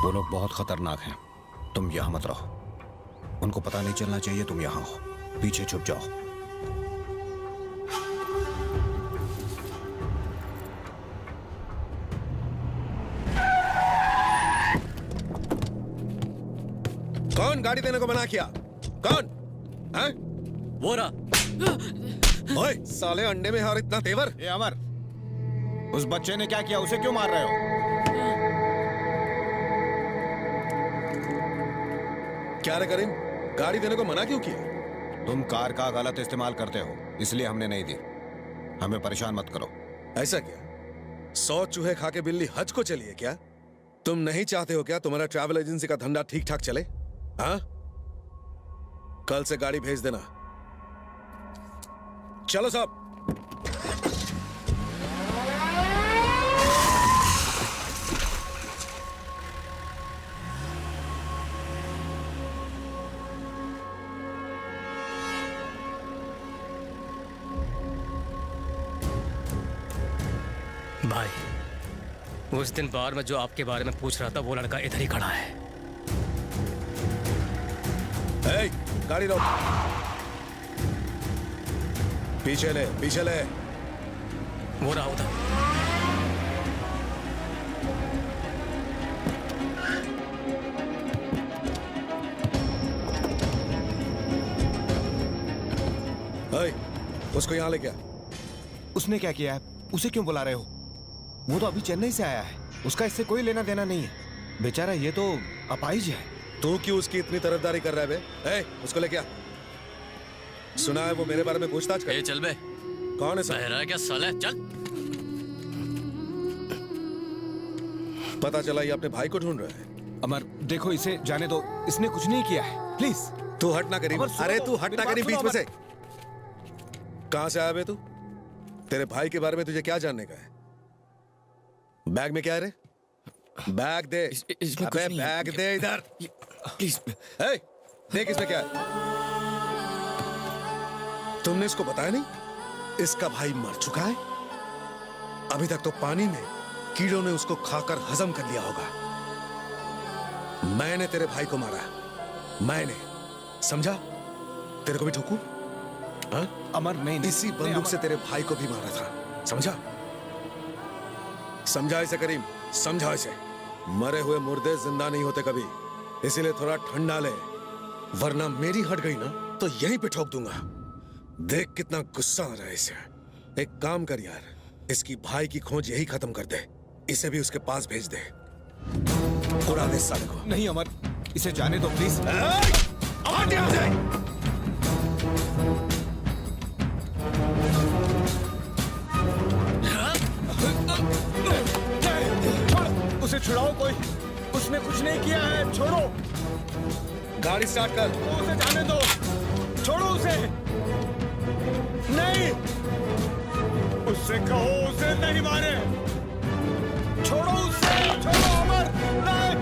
वो लोग बहुत खतरनाक हैं। तुम यहां मत रहो। उनको पता नहीं चलना चाहिए तुम यहां हो। पीछे छुप जाओ। कौन गाड़ी देने को मना किया? कौन है? वो रहा। ओए साले, अंडे में और इतना तेवर। ए अमर, उस बच्चे ने क्या किया? उसे क्यों मार रहे हो? क्या रे करीम, गाड़ी देने को मना क्यों किया? तुम कार का गलत इस्तेमाल करते हो, इसलिए हमने नहीं दी। हमें परेशान मत करो। ऐसा क्या? 100 चूहे खा के बिल्ली हज को चली है क्या? तुम नहीं चाहते हो क्या तुम्हारा ट्रैवल एजेंसी का धंधा ठीक ठाक चले? हाँ, कल से गाड़ी भेज देना। चलो साहब। भाई, उस दिन बार में जो आपके बारे में पूछ रहा था वो लड़का इधर ही खड़ा है। ए, गाड़ी रोक। पीछे ले, पीछे ले। वो रहा उधर। उसको यहाँ ले क्या? उसने क्या किया है? उसे क्यों बुला रहे हो? वो तो अभी चेन्नई से आया है। उसका इससे कोई लेना देना नहीं है। बेचारा ये तो अपाहिज है। तू क्यों उसकी इतनी तरफदारी कर रहा है बे? उसको ले क्या? सुना है वो मेरे बारे में पूछताछ कर। चल बे। कौन है सर? बहरा है क्या साले? चल। पता चला ये अपने भाई को ढूंढ रहा है। अमर देखो, इसे जाने दो। इसने कुछ नहीं किया है। प्लीज तू हट ना करीम। अरे तू हट ना करीम बीच में से। कहां से आया बे तू? तेरे भाई के बारे में तुझे क्या जानने का है? बैग में क्या है रे? बैग दे। अबे बैग दे इधर प्लीज। देख इसमें क्या है। तुमने इसको बताया नहीं? इसका भाई मर चुका है। अभी तक तो पानी में कीड़ों ने उसको खाकर हजम कर लिया होगा। मैंने तेरे भाई को मारा। मैंने, समझा? तेरे को भी ठोकू? अमर नहीं, इसी बंदूक से तेरे भाई को भी मारा था। समझा? समझा इसे करीम, समझा इसे। मरे हुए मुर्दे जिंदा नहीं होते कभी, इसीलिए थोड़ा ठंडा ले, वरना मेरी हट गई ना तो यहीं पे ठोक दूंगा। देख कितना गुस्सा आ रहा है इसे। एक काम कर यार, इसकी भाई की खोज यही खत्म कर दे। इसे भी उसके पास भेज दे। उड़ा दे साले को। नहीं अमर, इसे जाने दो प्लीज। हट यहाँ से। उसे छुड़ाओ कोई। उसने कुछ नहीं किया है। छोड़ो। गाड़ी स्टार्ट कर। उसे जाने दो। छोड़ो उसे। नहीं, उससे कहो उसे नहीं मारे। छोड़ो उसे। छोड़ो अमर। नहीं।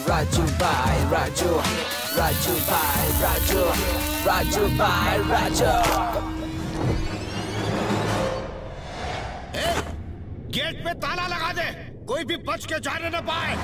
Raju by Raju, Raju by Raju, Raju by Raju. Gate पे ताला लगा दे, कोई भी बच के जाने न पाए।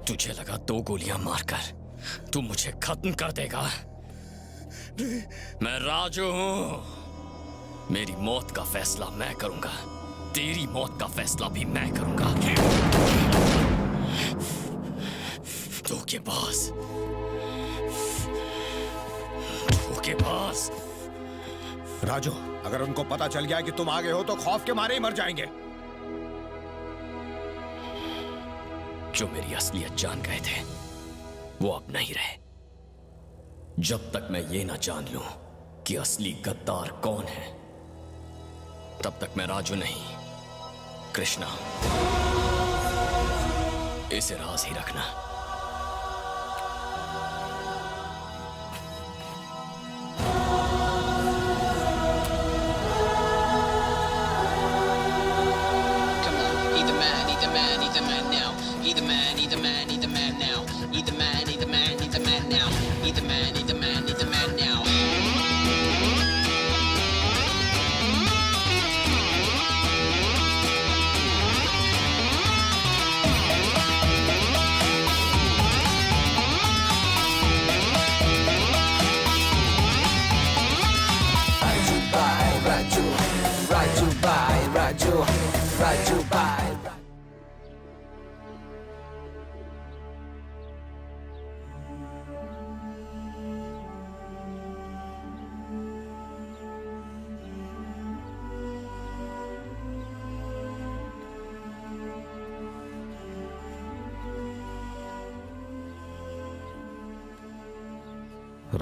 तुझे लगा 2 गोलियां मारकर तू मुझे खत्म कर देगा? मैं राजू हूं। मेरी मौत का फैसला मैं करूंगा, तेरी मौत का फैसला भी मैं करूंगा। धोखेबाज, धोखेबाज। राजू, अगर उनको पता चल गया कि तुम आगे हो तो खौफ के मारे ही मर जाएंगे। जो मेरी असलियत जान गए थे वो अब नहीं रहे। जब तक मैं ये ना जान लूं कि असली गद्दार कौन है, तब तक मैं राजू नहीं, कृष्णा। इसे राज ही रखना।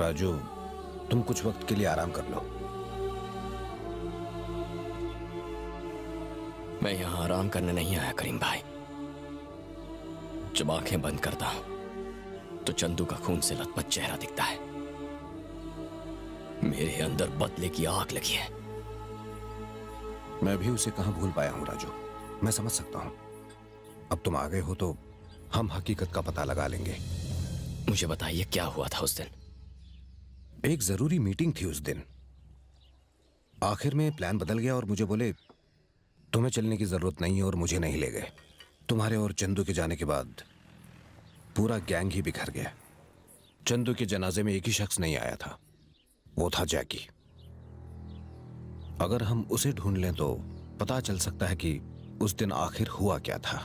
राजू, तुम कुछ वक्त के लिए आराम कर लो। मैं यहां आराम करने नहीं आया करीम भाई। जब आंखें बंद करता हूं तो चंदू का खून से लथपथ चेहरा दिखता है। मेरे अंदर बदले की आग लगी है। मैं भी उसे कहां भूल पाया हूं राजू, मैं समझ सकता हूं। अब तुम आ गए हो तो हम हकीकत का पता लगा लेंगे। मुझे बताइए क्या हुआ था उस दिन। एक जरूरी मीटिंग थी उस दिन। आखिर में प्लान बदल गया और मुझे बोले तुम्हें चलने की जरूरत नहीं है और मुझे नहीं ले गए। तुम्हारे और चंदू के जाने के बाद पूरा गैंग ही बिखर गया। चंदू के जनाजे में एक ही शख्स नहीं आया था, वो था जैकी। अगर हम उसे ढूंढ लें तो पता चल सकता है कि उस दिन आखिर हुआ क्या था।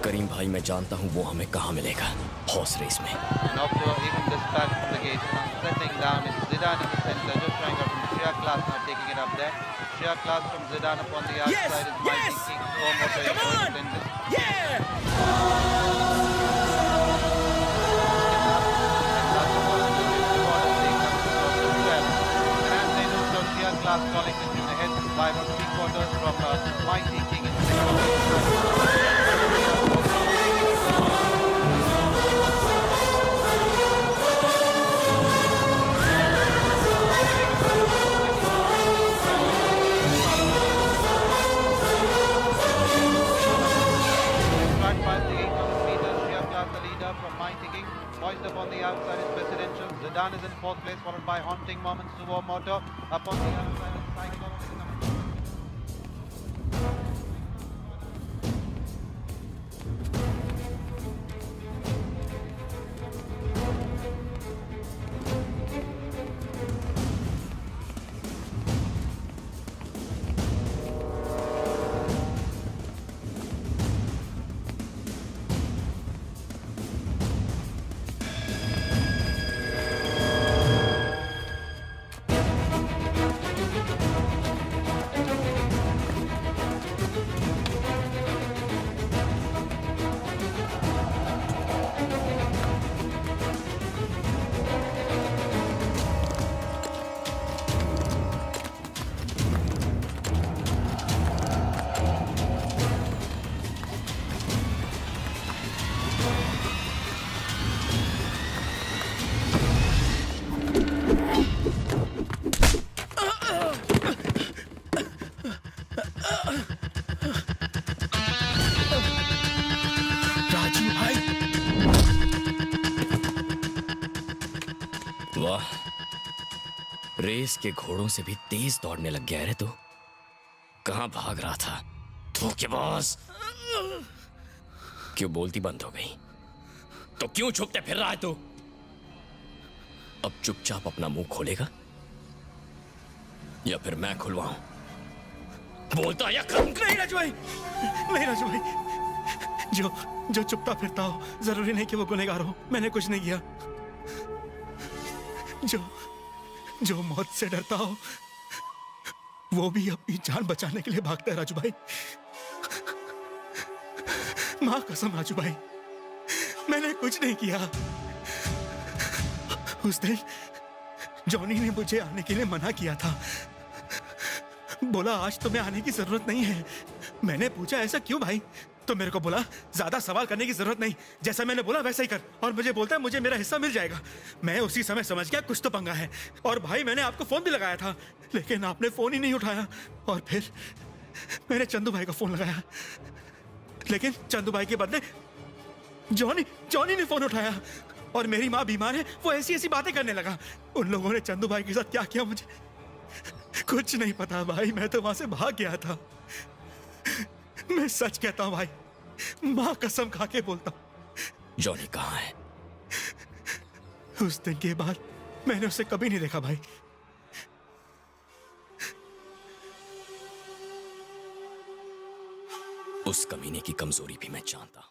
करीम भाई, मैं जानता हूं वो हमें कहां मिलेगा। हॉर्स रेस में। Noctua even dispatched from the gate, settling down is Zidane in the center, just trying out from Shia Class, not taking it up there. Shia Class from Zidane upon the outside is Mighty King, Suo Moto is going to win this. Shia Class calling between the heads by about 3/4 from Mighty King in poised upon the outside is Presidential. Zidane is in fourth place, followed by Haunting Moment, Suo Moto. Upon the outside is Cyclone. वाह, race के घोड़ों से भी तेज दौड़ने लग गया रे तू। कहां भाग रहा था? धोखेबाज। क्यों बोलती बंद हो गई? तो क्यों छुपते फिर रहा है तू? अब चुपचाप अपना मुंह खोलेगा या फिर मैं खुलवाऊं? बोलता या खत्म। नहीं राजू भाई, नहीं राजू भाई, जो चुपता फिरता हो जरूरी नहीं कि वो गुनहगार हो। मैंने कुछ नहीं किया। जो मौत से डरता हो वो भी अपनी जान बचाने के लिए भागता है राजू भाई। मां कसम राजू भाई, मैंने कुछ नहीं किया। उस दिन जॉनी ने मुझे आने के लिए मना किया था। बोला आज तुम्हें आने की जरूरत नहीं है। मैंने पूछा ऐसा क्यों भाई? तो मेरे को बोला ज्यादा सवाल करने की जरूरत नहीं, जैसा मैंने बोला वैसा ही कर। और मुझे बोलता है मुझे मेरा हिस्सा मिल जाएगा। मैं उसी समय समझ गया कुछ तो पंगा है। और भाई मैंने आपको फोन भी लगाया था, लेकिन आपने फोन ही नहीं उठाया। और फिर मैंने चंदू भाई का फोन लगाया, लेकिन चंदू भाई के बदले जॉनी ने फोन उठाया। और मेरी माँ बीमार है, वो ऐसी ऐसी बातें करने लगा। उन लोगों ने चंदू भाई के साथ क्या किया मुझे कुछ नहीं पता भाई। मैं तो वहां से भाग गया था। मैं सच कहता हूं भाई, मां कसम खा के बोलता हूं। जॉनी कहाँ है? उस दिन के बाद मैंने उसे कभी नहीं देखा भाई। उस कमीने की कमजोरी भी मैं जानता हूं।